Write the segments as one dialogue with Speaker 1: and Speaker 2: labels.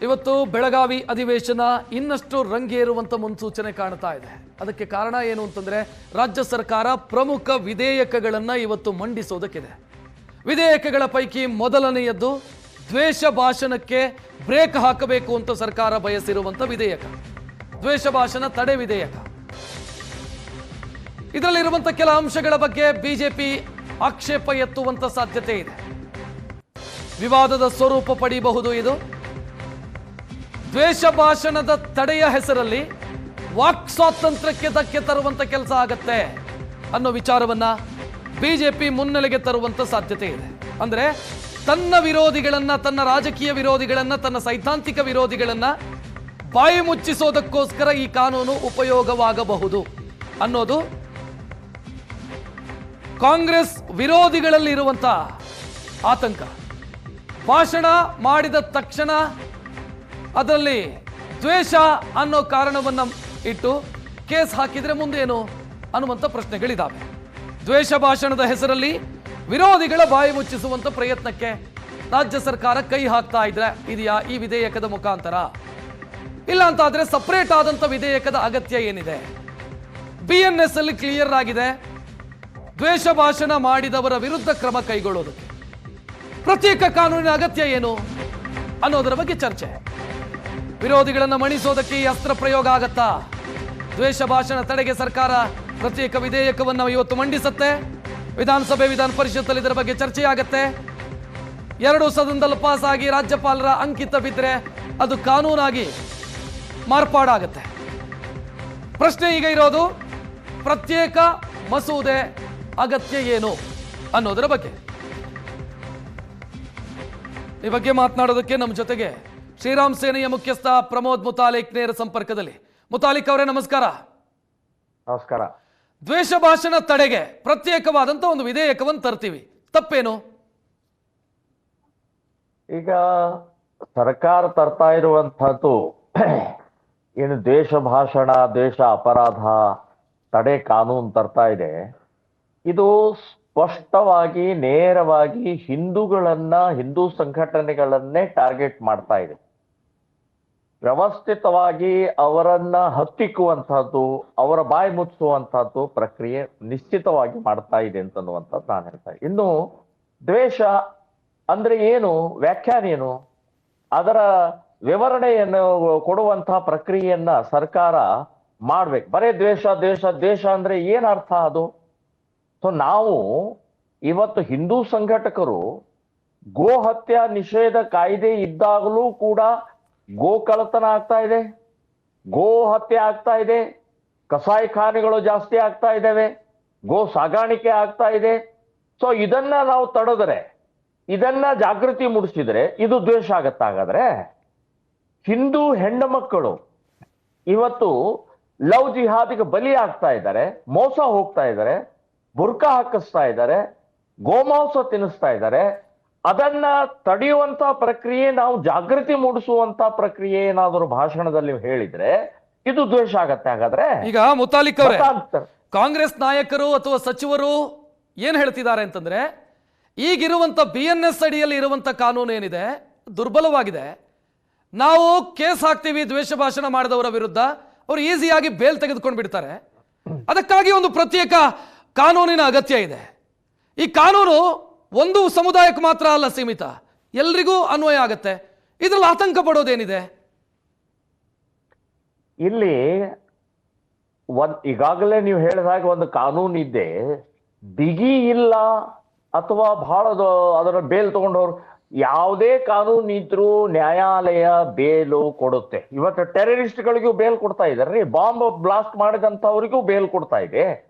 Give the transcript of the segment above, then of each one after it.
Speaker 1: ಇವತ್ತು ಬೆಳಗಾವಿ ಅಧಿವೇಶನ ಇನ್ನಷ್ಟು ರಂಗೇರುವಂತ ಮುನ್ಸೂಚನೆ ಕಾಣ್ತಾ ಇದೆ. ಅದಕ್ಕೆ ಕಾರಣ ಏನು ಅಂತಂದ್ರೆ ರಾಜ್ಯ ಸರ್ಕಾರ ಪ್ರಮುಖ ವಿಧೇಯಕಗಳನ್ನು ಇವತ್ತು ಮಂಡಿಸೋದಕ್ಕಿದೆ. ವಿಧೇಯಕಗಳ ಪೈಕಿ ಮೊದಲನೆಯದ್ದು ದ್ವೇಷ ಭಾಷಣಕ್ಕೆ ಬ್ರೇಕ್ ಹಾಕಬೇಕು ಅಂತ ಸರ್ಕಾರ ಬಯಸಿರುವಂತ ವಿಧೇಯಕ, ದ್ವೇಷ ಭಾಷಣ ತಡೆ ವಿಧೇಯಕ. ಇದರಲ್ಲಿರುವಂತ ಕೆಲ ಅಂಶಗಳ ಬಗ್ಗೆ ಬಿಜೆಪಿ ಆಕ್ಷೇಪ ಎತ್ತುವಂತ ಸಾಧ್ಯತೆ ಇದೆ. ವಿವಾದದ ಸ್ವರೂಪ ಪಡೆಯಬಹುದು. ಇದು ದ್ವೇಷ ಭಾಷಣದ ತಡೆಯ ಹೆಸರಲ್ಲಿ ವಾಕ್ ಸ್ವಾತಂತ್ರ್ಯಕ್ಕೆ ಧಕ್ಕೆ ತರುವಂತ ಕೆಲಸ ಆಗತ್ತೆ ಅನ್ನೋ ವಿಚಾರವನ್ನ ಬಿಜೆಪಿ ಮುನ್ನೆಲೆಗೆ ತರುವಂತ ಸಾಧ್ಯತೆ ಇದೆ. ಅಂದ್ರೆ ತನ್ನ ವಿರೋಧಿಗಳನ್ನ, ತನ್ನ ರಾಜಕೀಯ ವಿರೋಧಿಗಳನ್ನ, ತನ್ನ ಸೈದ್ಧಾಂತಿಕ ವಿರೋಧಿಗಳನ್ನ ಬಾಯಿ ಮುಚ್ಚಿಸೋದಕ್ಕೋಸ್ಕರ ಈ ಕಾನೂನು ಉಪಯೋಗವಾಗಬಹುದು ಅನ್ನೋದು ಕಾಂಗ್ರೆಸ್ ವಿರೋಧಿಗಳಲ್ಲಿ ಇರುವಂತ ಆತಂಕ. ಭಾಷಣ ಮಾಡಿದ ತಕ್ಷಣ ಅದರಲ್ಲಿ ದ್ವೇಷ ಅನ್ನೋ ಕಾರಣವನ್ನ ಇಟ್ಟು ಕೇಸ್ ಹಾಕಿದ್ರೆ ಮುಂದೇನು ಅನ್ನುವಂಥ ಪ್ರಶ್ನೆಗಳಿದ್ದಾವೆ. ದ್ವೇಷ ಭಾಷಣದ ಹೆಸರಲ್ಲಿ ವಿರೋಧಿಗಳ ಬಾಯಿ ಮುಚ್ಚಿಸುವಂತ ಪ್ರಯತ್ನಕ್ಕೆ ರಾಜ್ಯ ಸರ್ಕಾರ ಕೈ ಹಾಕ್ತಾ ಇದೆಯಾ ಈ ವಿಧೇಯಕದ ಮುಖಾಂತರ? ಇಲ್ಲ ಅಂತಾದ್ರೆ ಸಪರೇಟ್ ಆದಂತ ವಿಧೇಯಕದ ಅಗತ್ಯ ಏನಿದೆ? BNS ಅಲ್ಲಿ ಕ್ಲಿಯರ್ ಆಗಿದೆ, ದ್ವೇಷ ಭಾಷಣ ಮಾಡಿದವರ ವಿರುದ್ಧ ಕ್ರಮ ಕೈಗೊಳ್ಳೋದಕ್ಕೆ ಪ್ರತ್ಯೇಕ ಕಾನೂನಿನ ಅಗತ್ಯ ಏನು ಅನ್ನೋದರ ಬಗ್ಗೆ ಚರ್ಚೆ. ವಿರೋಧಿಗಳನ್ನು ಮಣಿಸೋದಕ್ಕೆ ಈ ಅಸ್ತ್ರ ಪ್ರಯೋಗ ಆಗತ್ತಾ? ದ್ವೇಷ ಭಾಷಣ ತಡೆಗೆ ಸರ್ಕಾರ ಪ್ರತ್ಯೇಕ ವಿಧೇಯಕವನ್ನು ಇವತ್ತು ಮಂಡಿಸುತ್ತೆ. ವಿಧಾನಸಭೆ ವಿಧಾನ ಪರಿಷತ್ತಲ್ಲಿ ಇದರ ಬಗ್ಗೆ ಚರ್ಚೆ ಆಗತ್ತೆ. 2 ಸದನದಲ್ಲಿ ಪಾಸ್ ಆಗಿ ರಾಜ್ಯಪಾಲರ ಅಂಕಿತ ಬಿದ್ದರೆ ಅದು ಕಾನೂನಾಗಿ ಮಾರ್ಪಾಡಾಗತ್ತೆ. ಪ್ರಶ್ನೆ ಈಗ ಇರೋದು ಪ್ರತ್ಯೇಕ ಮಸೂದೆ ಅಗತ್ಯ ಏನು ಅನ್ನೋದರ ಬಗ್ಗೆ. ಈ ಬಗ್ಗೆ ಮಾತನಾಡೋದಕ್ಕೆ ನಮ್ಮ ಜೊತೆಗೆ ಶ್ರೀರಾಮ್ ಸೇನೆಯ ಮುಖ್ಯಸ್ಥ ಪ್ರಮೋದ್ ಮುತಾಲಿಕ್ ನೇರ ಸಂಪರ್ಕದಲ್ಲಿ. ಮುತಾಲಿಕ್ ಅವರೇ ನಮಸ್ಕಾರ.
Speaker 2: ನಮಸ್ಕಾರ.
Speaker 1: ದ್ವೇಷ ಭಾಷಣ ತಡೆಗೆ ಪ್ರತ್ಯೇಕವಾದಂತ ಒಂದು ವಿಧೇಯಕವನ್ನು ತರ್ತೀವಿ, ತಪ್ಪೇನು?
Speaker 2: ಈಗ ಸರ್ಕಾರ ತರ್ತಾ ಇರುವಂತಹದ್ದು ಏನು ದ್ವೇಷ ಭಾಷಣ, ದ್ವೇಷ ಅಪರಾಧ ತಡೆ ಕಾನೂನು ತರ್ತಾ ಇದೆ. ಇದು ಸ್ಪಷ್ಟವಾಗಿ ನೇರವಾಗಿ ಹಿಂದೂ ಸಂಘಟನೆಗಳನ್ನೇ ಟಾರ್ಗೆಟ್ ಮಾಡ್ತಾ ಇದೆ. ವ್ಯವಸ್ಥಿತವಾಗಿ ಅವರನ್ನ ಹತ್ತಿಕ್ಕುವಂತಹದ್ದು, ಅವರ ಬಾಯಿ ಮುಚ್ಚುವಂತಹದ್ದು ಪ್ರಕ್ರಿಯೆ ನಿಶ್ಚಿತವಾಗಿ ಮಾಡ್ತಾ ಇದೆ ಅಂತನ್ನುವಂಥದ್ದು ನಾನು ಹೇಳ್ತಾ ಇದ್ದೀನಿ. ಇನ್ನು ದ್ವೇಷ ಅಂದ್ರೆ ಏನು, ವ್ಯಾಖ್ಯಾನ ಏನು, ಅದರ ವಿವರಣೆಯನ್ನು ಕೊಡುವಂತಹ ಪ್ರಕ್ರಿಯೆಯನ್ನ ಸರ್ಕಾರ ಮಾಡ್ಬೇಕು. ಬರೇ ದ್ವೇಷ ದ್ವೇಷ ದ್ವೇಷ ಅಂದ್ರೆ ಏನ್ ಅರ್ಥ ಅದು? ಸೊ ನಾವು ಇವತ್ತು ಹಿಂದೂ ಸಂಘಟಕರು ಗೋ ಹತ್ಯಾ ನಿಷೇಧ ಕಾಯ್ದೆ ಇದ್ದಾಗಲೂ ಕೂಡ ಗೋ ಕಳ್ಳತನ ಆಗ್ತಾ ಇದೆ, ಗೋ ಹತ್ಯೆ ಆಗ್ತಾ ಇದೆ, ಕಸಾಯಿಖಾನೆಗಳು ಜಾಸ್ತಿ ಆಗ್ತಾ ಇದ್ದಾವೆ, ಗೋ ಸಾಗಾಣಿಕೆ ಆಗ್ತಾ ಇದೆ. ಸೊ ಇದನ್ನ ನಾವು ತಡೆದ್ರೆ, ಇದನ್ನ ಜಾಗೃತಿ ಮೂಡಿಸಿದ್ರೆ ಇದು ದ್ವೇಷ ಆಗತ್ತ? ಹಾಗಾದ್ರೆ ಹಿಂದೂ ಹೆಣ್ಣು ಮಕ್ಕಳು ಇವತ್ತು ಲವ್ ಜಿಹಾದಿಗೆ ಬಲಿ ಆಗ್ತಾ ಇದ್ದಾರೆ, ಮೋಸ ಹೋಗ್ತಾ ಇದ್ದಾರೆ, ಬುರ್ಕಾ ಹಾಕಿಸ್ತಾ ಇದ್ದಾರೆ, ಗೋಮಾಂಸ ತಿನ್ನಿಸ್ತಾ ಇದ್ದಾರೆ. ಅದನ್ನ ತಡೆಯುವಂತ ಪ್ರಕ್ರಿಯೆ, ನಾವು ಜಾಗೃತಿ ಮೂಡಿಸುವಂತ ಪ್ರಕ್ರಿಯೆ ಏನಾದರೂ ಭಾಷಣದಲ್ಲಿ ಹೇಳಿದ್ರೆ ಇದು ದ್ವೇಷ ಆಗತ್ತೆ? ಹಾಗಾದ್ರೆ
Speaker 1: ಈಗ ಮುತಾಲಿಕ್ ಅವರೇ, ಕಾಂಗ್ರೆಸ್ ನಾಯಕರು ಅಥವಾ ಸಚಿವರು ಏನ್ ಹೇಳ್ತಿದ್ದಾರೆ ಅಂತಂದ್ರೆ, ಈಗಿರುವಂತ BNS ಅಡಿಯಲ್ಲಿ ಇರುವಂತ ಕಾನೂನು ಏನಿದೆ ದುರ್ಬಲವಾಗಿದೆ, ನಾವು ಕೇಸ್ ಹಾಕ್ತೀವಿ ದ್ವೇಷ ಭಾಷಣ ಮಾಡಿದವರ ವಿರುದ್ಧ, ಅವರು ಈಸಿಯಾಗಿ ಬೇಲ್ ತೆಗೆದುಕೊಂಡು ಬಿಡ್ತಾರೆ, ಅದಕ್ಕಾಗಿ ಒಂದು ಪ್ರತ್ಯೇಕ ಕಾನೂನಿನ ಅಗತ್ಯ ಇದೆ. ಈ ಕಾನೂನು ಒಂದು ಸಮುದಾಯಕ್ಕೆ ಮಾತ್ರ ಅಲ್ಲ ಸೀಮಿತ, ಎಲ್ರಿಗೂ ಅನ್ವಯ ಆಗತ್ತೆ. ಇದ್ರಲ್ಲಿ ಆತಂಕ ಪಡೋದೇನಿದೆ?
Speaker 2: ಇಲ್ಲಿ ಈಗಾಗಲೇ ನೀವು ಹೇಳಿದಾಗ ಒಂದು ಕಾನೂನು ಇದ್ದೆ, ಬಿಗಿ ಇಲ್ಲ ಅಥವಾ ಬಹಳ ಅದರ ಬೇಲ್ ತಗೊಂಡವ್ರು, ಯಾವುದೇ ಕಾನೂನು ಇದ್ರೂ ನ್ಯಾಯಾಲಯ ಬೇಲು ಕೊಡುತ್ತೆ. ಇವತ್ತು ಟೆರರಿಸ್ಟ್ಗಳಿಗೂ ಬೇಲ್ ಕೊಡ್ತಾ ಇದ್ದಾರೆ, ಬಾಂಬ್ ಬ್ಲಾಸ್ಟ್ ಮಾಡಿದಂಥವ್ರಿಗೂ ಬೇಲ್ ಕೊಡ್ತಾ ಇದೆ,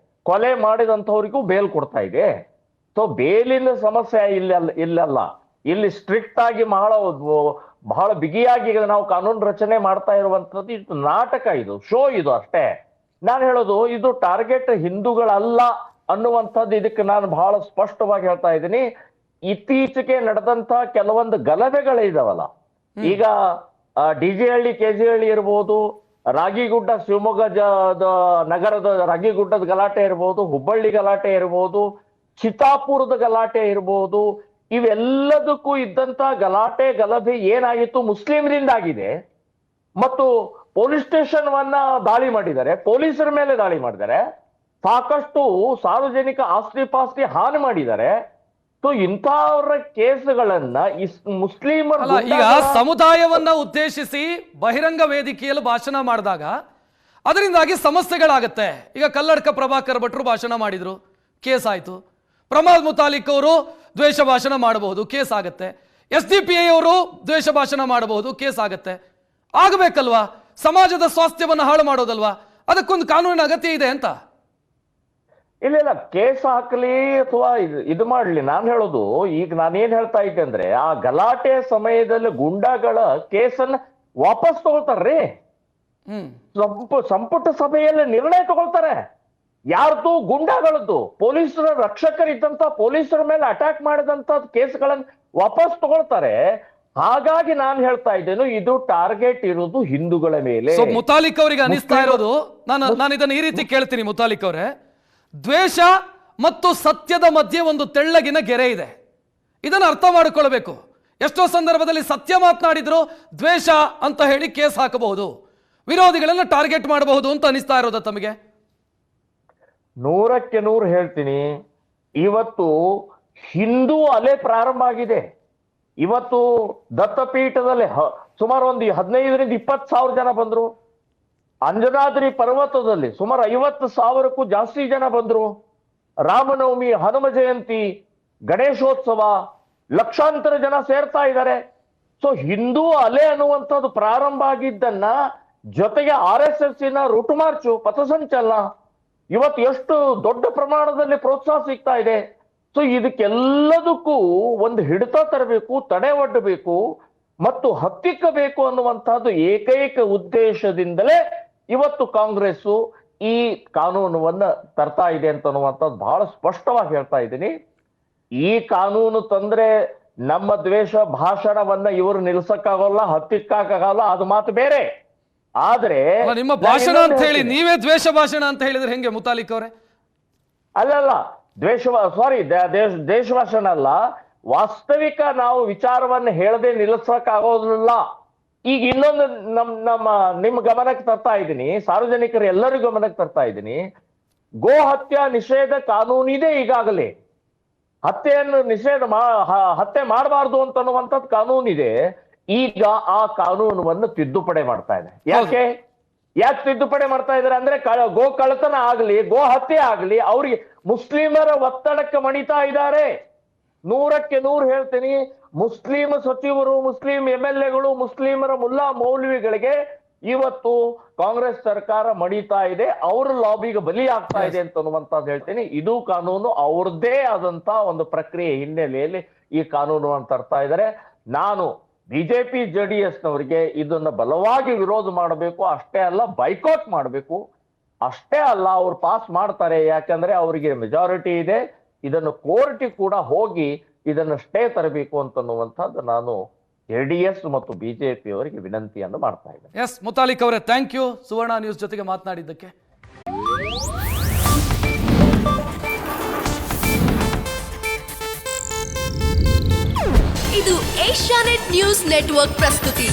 Speaker 2: ಕೊಲೆ ಮಾಡಿದಂಥವ್ರಿಗೂ ಬೇಲ್ ಕೊಡ್ತಾ ಇದೆ. ಸೊ ಬೇಲಿನ ಸಮಸ್ಯೆ ಇಲ್ಲಲ್ಲ, ಇಲ್ಲಿ ಸ್ಟ್ರಿಕ್ಟ್ ಆಗಿ ಬಹಳ ಬಿಗಿಯಾಗಿ ನಾವು ಕಾನೂನು ರಚನೆ ಮಾಡ್ತಾ ಇರುವಂತದ್ದು. ಇದು ನಾಟಕ, ಇದು ಶೋ, ಇದು ಅಷ್ಟೇ. ನಾನು ಹೇಳೋದು ಇದು ಟಾರ್ಗೆಟ್ ಹಿಂದೂಗಳಲ್ಲ ಅನ್ನುವಂಥದ್ದು. ಇದಕ್ಕೆ ನಾನು ಬಹಳ ಸ್ಪಷ್ಟವಾಗಿ ಹೇಳ್ತಾ ಇದ್ದೀನಿ. ಇತ್ತೀಚೆಗೆ ನಡೆದಂತ ಕೆಲವೊಂದು ಗಲಭೆಗಳಿದಾವಲ್ಲ, ಈಗ DJಹಳ್ಳಿ KJಹಳ್ಳಿ ಇರ್ಬೋದು, ರಾಗಿಗುಡ್ಡ ಶಿವಮೊಗ್ಗ ನಗರದ ರಾಗಿಗುಡ್ಡದ ಗಲಾಟೆ ಇರ್ಬೋದು, ಹುಬ್ಬಳ್ಳಿ ಗಲಾಟೆ ಇರ್ಬೋದು, ಚಿತ್ತಾಪುರದ ಗಲಾಟೆ ಇರ್ಬೋದು, ಇವೆಲ್ಲದಕ್ಕೂ ಇದ್ದಂತ ಗಲಾಟೆ ಗಲಭೆ ಏನಾಗಿತ್ತು ಮುಸ್ಲಿಮರಿಂದ ಆಗಿದೆ. ಮತ್ತು ಪೊಲೀಸ್ ಸ್ಟೇಷನ್ ವನ್ನ ದಾಳಿ ಮಾಡಿದ್ದಾರೆ, ಪೊಲೀಸರ ಮೇಲೆ ದಾಳಿ ಮಾಡಿದ್ದಾರೆ, ಸಾಕಷ್ಟು ಸಾರ್ವಜನಿಕ ಆಸ್ತಿ ಪಾಸ್ತಿ ಹಾನಿ ಮಾಡಿದ್ದಾರೆ. ಸೊ ಇಂಥವ್ರ ಕೇಸ್ಗಳನ್ನ ಮುಸ್ಲಿಮರ
Speaker 1: ಅಲ್ಲ, ಈಗ ಸಮುದಾಯವನ್ನ ಉದ್ದೇಶಿಸಿ ಬಹಿರಂಗ ವೇದಿಕೆಯಲ್ಲಿ ಭಾಷಣ ಮಾಡಿದಾಗ ಅದರಿಂದಾಗಿ ಸಮಸ್ಯೆಗಳಾಗತ್ತೆ. ಈಗ ಕಲ್ಲಡ್ಕ ಪ್ರಭಾಕರ್ ಭಟ್ರು ಭಾಷಣ ಮಾಡಿದ್ರು, ಕೇಸ್ ಆಯ್ತು. ಪ್ರಮಾದ್ ಮುತಾಲಿಕ್ ಅವರು ದ್ವೇಷ ಭಾಷಣ ಮಾಡಬಹುದು, ಕೇಸ್ ಆಗತ್ತೆ. SDPI ಅವರು ದ್ವೇಷ ಭಾಷಣ ಮಾಡಬಹುದು, ಕೇಸ್ ಆಗತ್ತೆ. ಆಗಬೇಕಲ್ವಾ? ಸಮಾಜದ ಸ್ವಾಸ್ಥ್ಯವನ್ನ ಹಾಳು ಮಾಡೋದಲ್ವಾ? ಅದಕ್ಕೊಂದು ಕಾನೂನಿನ ಅಗತ್ಯ ಇದೆ ಅಂತ.
Speaker 2: ಇಲ್ಲ, ಕೇಸ್ ಹಾಕಲಿ ಅಥವಾ ಇದು ಮಾಡ್ಲಿ, ನಾನು ಹೇಳೋದು ಈಗ ನಾನೇನ್ ಹೇಳ್ತಾ ಇದ್ದೆ ಅಂದ್ರೆ, ಆ ಗಲಾಟೆ ಸಮಯದಲ್ಲಿ ಗುಂಡಾಗಳ ಕೇಸನ್ನ ವಾಪಸ್ ತಗೊಳ್ತಾರ್ರಿ. ಸಂಪುಟ ಸಭೆಯಲ್ಲಿ ನಿರ್ಣಯ ತಗೊಳ್ತಾರೆ. ಯಾರ್ದು? ಗುಂಡಾಗಳದ್ದು, ಪೊಲೀಸರ ರಕ್ಷಕರಿದ್ದಂತ ಪೊಲೀಸರ ಮೇಲೆ ಅಟ್ಯಾಕ್ ಮಾಡಿದಂತ ಕೇಸ್ಗಳನ್ನ ವಾಪಸ್ ತಗೊಳ್ತಾರೆ. ಹಾಗಾಗಿ ನಾನು ಹೇಳ್ತಾ ಇದ್ದೇನೆ, ಇದು ಟಾರ್ಗೆಟ್ ಇರೋದು ಹಿಂದೂಗಳ ಮೇಲೆ.
Speaker 1: ಮುತಾಲಿಕ್ ಅವರಿಗೆ ಅನಿಸ್ತಾ ಇರೋದು, ನಾನು ಇದನ್ನ ಈ ರೀತಿ ಕೇಳ್ತೀನಿ ಮುತಾಲಿಕ್ ಅವರೇ, ದ್ವೇಷ ಮತ್ತು ಸತ್ಯದ ಮಧ್ಯೆ ಒಂದು ತೆಳ್ಳಗಿನ ಗೆರೆ ಇದೆ. ಇದನ್ನು ಅರ್ಥ ಮಾಡಿಕೊಳ್ಬೇಕು. ಎಷ್ಟೋ ಸಂದರ್ಭದಲ್ಲಿ ಸತ್ಯ ಮಾತನಾಡಿದ್ರು ದ್ವೇಷ ಅಂತ ಹೇಳಿ ಕೇಸ್ ಹಾಕಬಹುದು, ವಿರೋಧಿಗಳನ್ನ ಟಾರ್ಗೆಟ್ ಮಾಡಬಹುದು ಅಂತ ಅನಿಸ್ತಾ ಇರೋದ ತಮಗೆ?
Speaker 2: 100% ಹೇಳ್ತೀನಿ. ಇವತ್ತು ಹಿಂದೂ ಅಲೆ ಪ್ರಾರಂಭ ಆಗಿದೆ. ಇವತ್ತು ದತ್ತಪೀಠದಲ್ಲಿ ಸುಮಾರು ಒಂದು 15,000-20,000 ಜನ ಬಂದ್ರು. ಅಂಜನಾದ್ರಿ ಪರ್ವತದಲ್ಲಿ ಸುಮಾರು 50,000ಕ್ಕೂ ಜಾಸ್ತಿ ಜನ ಬಂದ್ರು. ರಾಮನವಮಿ, ಹನುಮ ಜಯಂತಿ, ಗಣೇಶೋತ್ಸವ, ಲಕ್ಷಾಂತರ ಜನ ಸೇರ್ತಾ ಇದ್ದಾರೆ. ಸೊ ಹಿಂದೂ ಅಲೆ ಅನ್ನುವಂಥದ್ದು ಪ್ರಾರಂಭ ಆಗಿದ್ದನ್ನ, ಜೊತೆಗೆ RSS ರೂಟು ಮಾರ್ಚು, ಪಥಸಂಚಲನ ಇವತ್ತು ಎಷ್ಟು ದೊಡ್ಡ ಪ್ರಮಾಣದಲ್ಲಿ ಪ್ರೋತ್ಸಾಹ ಸಿಗ್ತಾ ಇದೆ. ಸೊ ಇದಕ್ಕೆಲ್ಲದಕ್ಕೂ ಒಂದು ಹಿಡಿತ ತರಬೇಕು, ತಡೆ ಒಡ್ಡಬೇಕು ಮತ್ತು ಹತ್ತಿಕ್ಕಬೇಕು ಅನ್ನುವಂಥದ್ದು ಏಕೈಕ ಉದ್ದೇಶದಿಂದಲೇ ಇವತ್ತು ಕಾಂಗ್ರೆಸ್ಸು ಈ ಕಾನೂನನ್ನ ತರ್ತಾ ಇದೆ ಅಂತನ್ನುವಂಥದ್ದು ಬಹಳ ಸ್ಪಷ್ಟವಾಗಿ ಹೇಳ್ತಾ ಇದ್ದೀನಿ. ಈ ಕಾನೂನು ತಂದ್ರೆ ನಮ್ಮ ದ್ವೇಷ ಭಾಷಣವನ್ನ ಇವರು ನಿಲ್ಸಕ್ಕಾಗಲ್ಲ, ಹತ್ತಿಕ್ಕಾಗಲ್ಲ, ಅದು ಮಾತು ಬೇರೆ. ಆದ್ರೆ
Speaker 1: ನಿಮ್ಮ ಭಾಷಣ ಅಂತ ಹೇಳಿ ನೀವೇ ದ್ವೇಷ ಭಾಷಣ ಅಂತ ಹೇಳಿದ್ರೆ ಹೆಂಗೆ ಮುತಾಲಿಕ್ ಅವರೇ?
Speaker 2: ಅಲ್ಲಲ್ಲ, ದೇಶ ಭಾಷಣ ಅಲ್ಲ, ವಾಸ್ತವಿಕ ನಾವು ವಿಚಾರವನ್ನ ಹೇಳದೆ ನಿಲ್ಲಿಸಕ್ಕಾಗೋದಿಲ್ಲ. ಈಗ ಇನ್ನೊಂದು ನಿಮ್ಮ ಗಮನಕ್ಕೆ ತರ್ತಾ ಇದ್ದೀನಿ, ಸಾರ್ವಜನಿಕರು ಎಲ್ಲರಿಗೂ ಗಮನಕ್ಕೆ ತರ್ತಾ ಇದ್ದೀನಿ. ಗೋ ಹತ್ಯಾ ನಿಷೇಧ ಕಾನೂನಿದೆ ಈಗಾಗಲೇ. ಹತ್ಯೆ ಮಾಡಬಾರ್ದು ಅಂತನ್ನುವಂಥದ್ದು ಕಾನೂನಿದೆ. ಈಗ ಆ ಕಾನೂನನ್ನು ತಿದ್ದುಪಡಿ ಮಾಡ್ತಾ ಇದೆ. ಯಾಕೆ ತಿದ್ದುಪಡಿ ಮಾಡ್ತಾ ಇದ್ದಾರೆ ಅಂದ್ರೆ, ಗೋ ಕಳ್ಳತನ ಆಗ್ಲಿ, ಗೋ ಹತ್ಯೆ ಆಗ್ಲಿ, ಅವ್ರಿಗೆ ಮುಸ್ಲಿಮರ ಒತ್ತಡಕ್ಕೆ ಮಣಿತಾ ಇದ್ದಾರೆ. 100% ಹೇಳ್ತೀನಿ. ಮುಸ್ಲಿಂ ಸಚಿವರು, ಮುಸ್ಲಿಂ MLAಗಳು, ಮುಸ್ಲಿಮರ ಮುಲ್ಲಾ ಮೌಲ್ವಿಗಳಿಗೆ ಇವತ್ತು ಕಾಂಗ್ರೆಸ್ ಸರ್ಕಾರ ಮಣಿತಾ ಇದೆ, ಅವ್ರ ಲಾಬಿಗೆ ಬಲಿ ಆಗ್ತಾ ಇದೆ ಅಂತನ್ನುವಂಥದ್ದು ಹೇಳ್ತೀನಿ. ಇದು ಕಾನೂನು ಅವ್ರದ್ದೇ ಆದಂತ ಒಂದು ಪ್ರಕ್ರಿಯೆ ಹಿನ್ನೆಲೆಯಲ್ಲಿ ಈ ಕಾನೂನು ತರ್ತಾ ಇದ್ದಾರೆ. ನಾನು BJP JDS ನವರಿಗೆ ಇದನ್ನ ಬಲವಾಗಿ ವಿರೋಧ ಮಾಡಬೇಕು, ಅಷ್ಟೇ ಅಲ್ಲ ಬೈಕಾಟ್ ಮಾಡಬೇಕು, ಅಷ್ಟೇ ಅಲ್ಲ ಅವ್ರು ಪಾಸ್ ಮಾಡ್ತಾರೆ. ಯಾಕಂದ್ರೆ ಅವರಿಗೆ ಮೆಜಾರಿಟಿ ಇದೆ. ಇದನ್ನು ಕೋರ್ಟ್ ಕೂಡ ಹೋಗಿ ಇದನ್ನು ಸ್ಟೇ ತರಬೇಕು ಅಂತನ್ನುವಂಥದ್ದು ನಾನು JDS ಮತ್ತು BJP ಅವರಿಗೆ ವಿನಂತಿಯನ್ನು ಮಾಡ್ತಾ ಇದ್ದೇನೆ.
Speaker 1: ಎಸ್ ಮುತಾಲಿಕ್ ಅವರೇ, ಥ್ಯಾಂಕ್ ಯು ಸುವರ್ಣ ನ್ಯೂಸ್ ಜೊತೆಗೆ ಮಾತನಾಡಿದ್ದಕ್ಕೆ.
Speaker 3: ಇದು ಏಷ್ಯಾನೆಟ್ ನ್ಯೂಸ್ ನೆಟ್ವರ್ಕ್ ಪ್ರಸ್ತುತಿ.